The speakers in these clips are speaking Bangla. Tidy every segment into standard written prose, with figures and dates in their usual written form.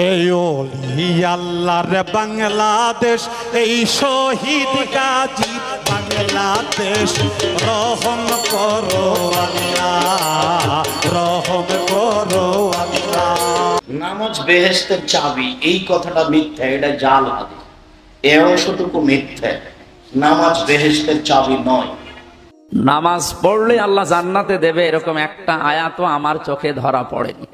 এই ওলি আল্লাহর বাংলাদেশ, এই শহীদ গাজী বাংলাদেশ, রহম করো আল্লাহ, রহম করো আল্লাহ। নামাজ বেহেশতের চাবি, এই কথাটা মিথ্যা, এটা জাল হাদিস। এ অংশটুকু মিথ্যা, নামাজ বেহেশতের চাবি নয়। নামাজ পড়লে আল্লাহ জান্নাতে দেবে এরকম একটা আয়াতও আমার চোখে ধরা পড়েনি।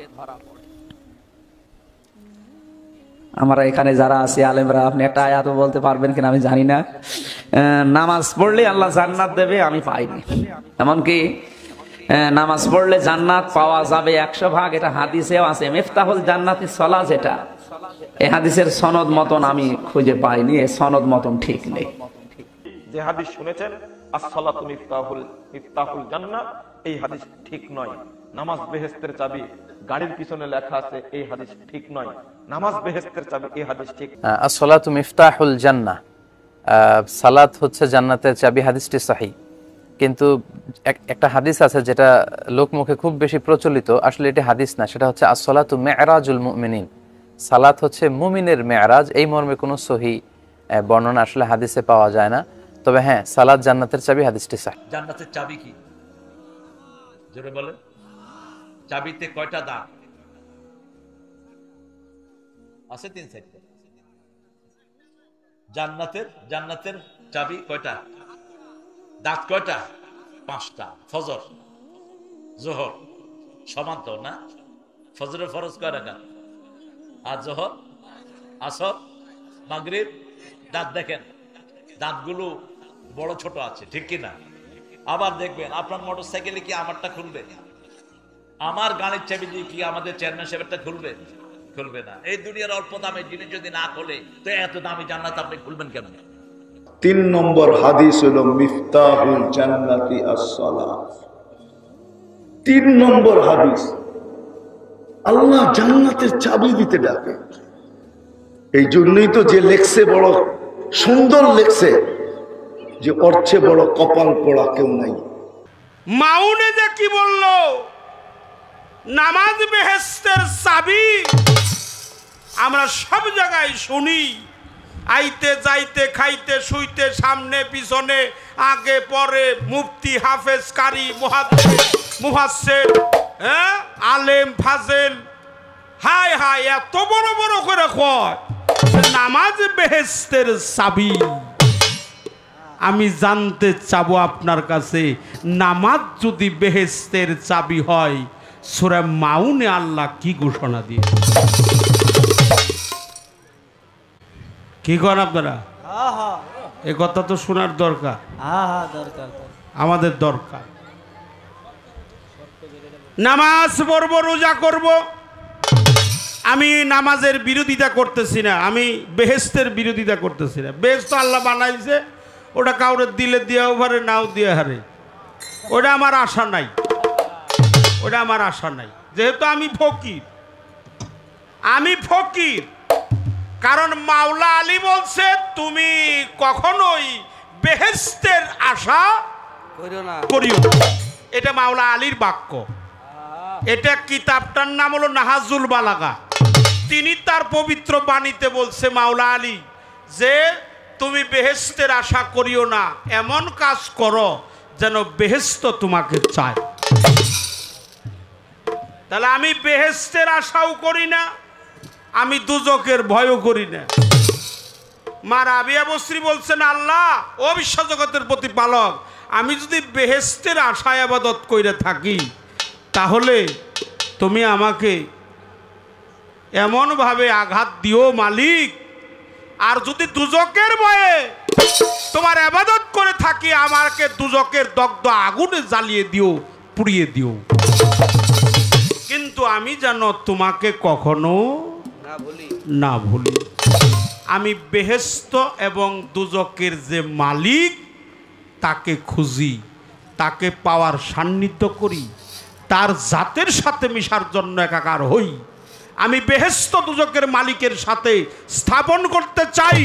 আমরা এখানে যারা আছি আলেমরা, আপনি একটা আয়াতও বলতে পারবেন কিনা আমি জানি না। নামাজ পড়লে আল্লাহ জান্নাত দেবে আমি পাইনি। এমনকি নামাজ পড়লে জান্নাত পাওয়া যাবে 100 ভাগ, এটা হাদিসেও আছে। মিফতাহুল জান্নাতি সলাহ, যেটা এই হাদিসের সনদ মতন আমি খুঁজে পাইনি, এই সনদ মতন ঠিক নেই। যে হাদিস শুনেছেন as-সালাতু মিফতাহুল জান্নাহ, এই হাদিস ঠিক নয়। নামাজ বেহেশতের চাবি, গাড়ির পিছনে লেখা আছে, এই হাদিস ঠিক নয়। নামাজ বেহেশতের চাবি, এই হাদিস ঠিক। as-সালাতু মিফতাহুল জান্নাহ, সালাত হচ্ছে জান্নাতের চাবি, হাদিসটি সহিহ। কিন্তু একটা হাদিস আছে যেটা লোকমুখে খুব বেশি প্রচলিত, আসলে এটি হাদিস না, সেটা হচ্ছে as-সালাতু মি'রাজুল মুমিনিন, সালাত হচ্ছে মুমিনের মেরাজ। এই মর্মে কোনো সহিহ বর্ণনা আসলে হাদিসে পাওয়া যায় না। তবে হ্যাঁ, সালাত জান্নাতের চাবি, হাদিসটি সহিহ। জান্নাতের চাবি কি জোরে বলেন? চাবিতে কয়টা দাঁত আছে? 3-4টা। জান্নাতের চাবি কয়টা? দাঁত কয়টা? 5টা। ফজর যোহর সমান তো না? ফজরের ফরজ কয় রাকাত? আর যোহর, আসর, মাগরিব। দাঁত দেখেন, দাঁতগুলো বড় ছোট আছে, ঠিক কিনা? আবার দেখবেন আপনার মোটরসাইকেলে কি আমারটা খুলবে? আমার গাড়ির চাবি দিয়ে কি আমাদের চেয়ারম্যান সাহেবেরটা খুলবে? খুলবে না। এই দুনিয়ার অল্প দামের জিনিস যদি না খোলে, তো এত দামি জান্নাত আপনি খুলবেন কেন? 3 নম্বর হাদিস হলো মিফতাহুল জান্নাতি আস-সালাহ। 3 নম্বর হাদিস, আল্লাহ জান্নাতের চাবি দিতে ডাকে। এই জন্যই তো যে লেখছে বড় সুন্দর লেখছে, যে ওর চেয়ে বড় কপাল পড়া কেউ নাই। মাউনে যে কি বললো, নামাজ বেহেশতের চাবি, আমরা সব জায়গায় শুনি। আইতে যাইতে, খাইতে শুইতে, সামনে পিছনে, আগে পরে, মুফতি, হাফেজ, কারি, মুহাদ্দিস, হ্যাঁ, আলেম, ফাজেল, হায় হায় এত বড় বড় করে কয় নামাজ বেহেশতের চাবি। আমি জানতে চাবো আপনার কাছে, নামাজ যদি বেহেশতের চাবি হয়, সূরা মাউনে আল্লাহ কি ঘোষণা দিয়ে? কি করেন আপনারা? এ কথা তো শোনার দরকার, আমাদের দরকার। নামাজ পড়বো, রোজা করব, আমি নামাজের বিরোধিতা করতেছি না, আমি বেহেশতের বিরোধিতা করতেছি না। বেহেশত আল্লাহ বানাইছে, ওটা কাউরে দিলে দিয়েও পারে, নাও দিয়ে হারে, ওটা আমার আশা নাই, ওটা আমার আশা নাই। যেহেতু আমি ফকির, কারণ মাওলা আলী বলছে তুমি কখনোই বেহেশতের আশা করিও না। এটা মাওলা আলীর বাক্য। এটা কিতাবটার নাম হলো নাহাজুল বালাগা। তিনি তার পবিত্র বাণীতে বলছে মাওলা আলী যে তুমি বেহেশতের আশা করিও না, এমন কাজ করো যেন বেহেশত তোমাকে চায়। তাহলে আমি বেহেশতের আশাও করি না, আমি দুজকের ভয়ও করি না। মা রাবিয়া বসরি বলছেন, আল্লাহ ও বিশ্বজগতের প্রতিপালক, আমি যদি বেহেশতের আশায় ইবাদত কইরে থাকি, তাহলে তুমি আমাকে এমনভাবে আঘাত দিও মালিক, আর যদি দুজকের ভয়ে তোমার ইবাদত করে থাকি, আমাকে দুজকের দগ্ধ আগুনে জ্বালিয়ে দিও, পুড়িয়ে দিও। কিন্তু আমি যেন তোমাকে কখনো না ভুলি। আমি বেহেশত এবং দুজকের যে মালিক তাকে খুঁজি, তাকে পাওয়ার সান্নিধ্য করি, তার জাতের সাথে মিশার জন্য একাকার হই। আমি বেহেশত দুজকের মালিকের সাথে স্থাপন করতে চাই।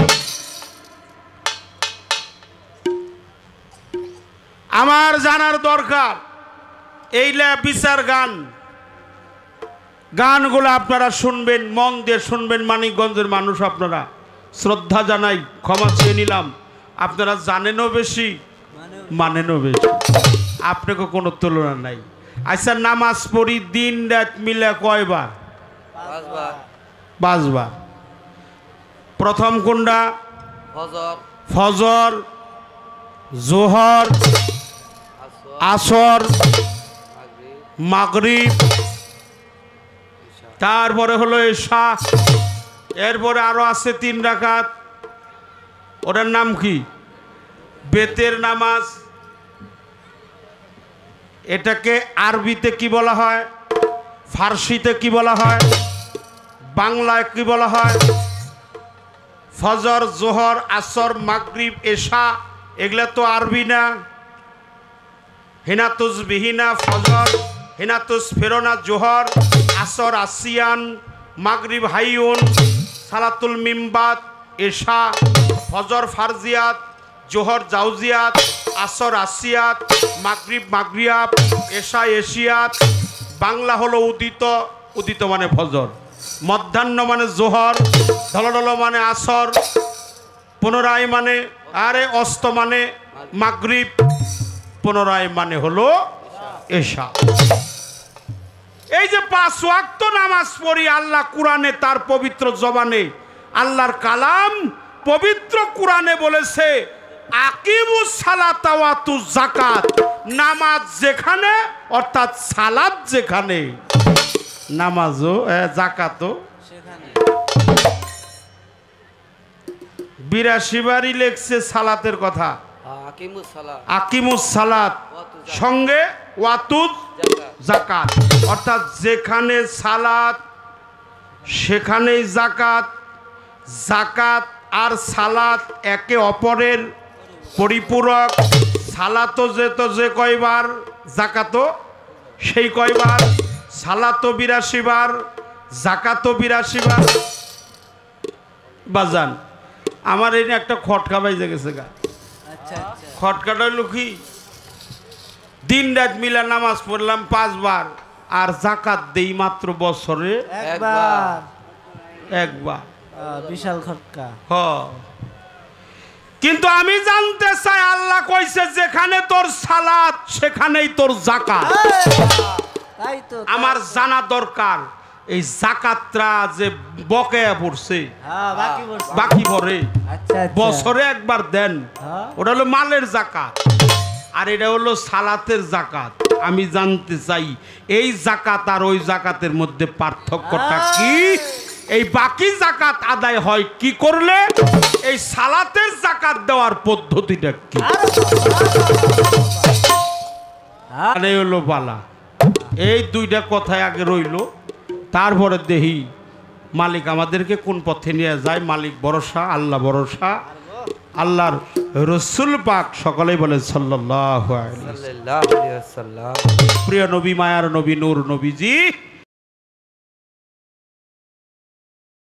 আমার জানার দরকার, এইলা বিচার গান গানগুলো আপনারা শুনবেন, মন দিয়ে শুনবেন। মানিকগঞ্জের মানুষ আপনারা, শ্রদ্ধা জানাই, ক্ষমা চেয়ে নিলাম। আপনারা জানেনও বেশি, মানেনও বেশি, আপনাকে কোনো তুলনা নাই। আচ্ছা, নামাজ পড়ি দিন রাত মিলে কয়বার? 5 বার। প্রথম কোনটা? ফজর, জোহর, আসর, মাগরিব, তারপরে হলো এশা, এরপরে আরো আছে 3 রাকাত। ওটার নাম কি? বেতের নামাজ। এটাকে আরবিতে কি বলা হয়, ফার্সিতে কি বলা হয়, বাংলায় কি বলা হয়? ফজর, জোহর, আসর, মাগরিব, এশা, এগুলা তো আরবি না। হিনাতুস বিহিনা ফজর, হিনাতুস ফেরোনা জোহর, আসর আসিয়ান, মাগরিব হাইউন, সালাতুল মিমবাত, এশা, ফজর ফারজিয়াত, জোহর জাউজিয়াত, আসর আসিয়াত, মাগরিব মাগরিয়াব, এশা এশিয়াত। বাংলা হলো উদিত, উদিত মানে ফজর, মধ্যাহ্ন মানে জোহর, ঢলঢল মানে আসর, পুনরায় মানে আরে অস্ত মানে মাগরিব, পুনরায় মানে হলো এশা। এই যে 5 ওয়াক্ত নামাজ পড়ি আল্লাহ কোরআনে, তার পবিত্র জবানে, আল্লাহর কালাম পবিত্র কোরআনে বলেছে আকিমুস সালাতা ওয়া আতুজ যাকাত। নামাজ যেখানে, অর্থাৎ সালাত যেখানে, নামাজও যাকাতও সেখানে। 82 বারই লেখছে সালাতের কথা, আকিমুস সালাত সঙ্গে ওয়াতুজ যাকাত, অর্থাৎ যেখানে সালাত সেখানেই যাকাত। যাকাত আর সালাত একে অপরের পরিপূরক। সালাতও যেত যে কয়বার, যাকাতও সেই কয়বার। সালাতও 82 বার, যাকাতও 82 বার। বাজান আমার এই একটা খটকা বাইজে গেছে গা। খটকাটা হইল কি, দিন রাত মিলা নামাজ পড়লাম 5 বার, আর যাকাত দেই মাত্র বছরে একবার। বিশাল খটকা। কিন্তু আমি জানতে চাই, আল্লাহ কইছে যেখানে তোর সালাত সেখানেই তোর যাকাত। আমার জানা দরকার এই যাকাতটা যে বকেয়া পড়ছে, বাকি পড়ে বছরে একবার দেন, ওটা হলো মালের যাকাত, আর এটা হলো সালাতের যাকাত। আমি জানতে চাই এই যাকাত আর ওই যাকাতের মধ্যে পার্থক্যটা কি? এই বাকি যাকাত আদায় হয় কি করলে? এই সালাতের যাকাত দেওয়ার পদ্ধতিটা কি? হলো বালা। এই 2টা কথায় আগে রইল, তারপরে দেহি মালিক আমাদেরকে কোন পথে নিয়ে যায়। মালিক ভরসা, আল্লাহ ভরসা, আল্লাহর রসুল পাক সকলেই বলেন সাল্লাল্লাহু আলাইহি ওয়াসাল্লাম। প্রিয় নবী, মায়ার নবী, নূর নবীজি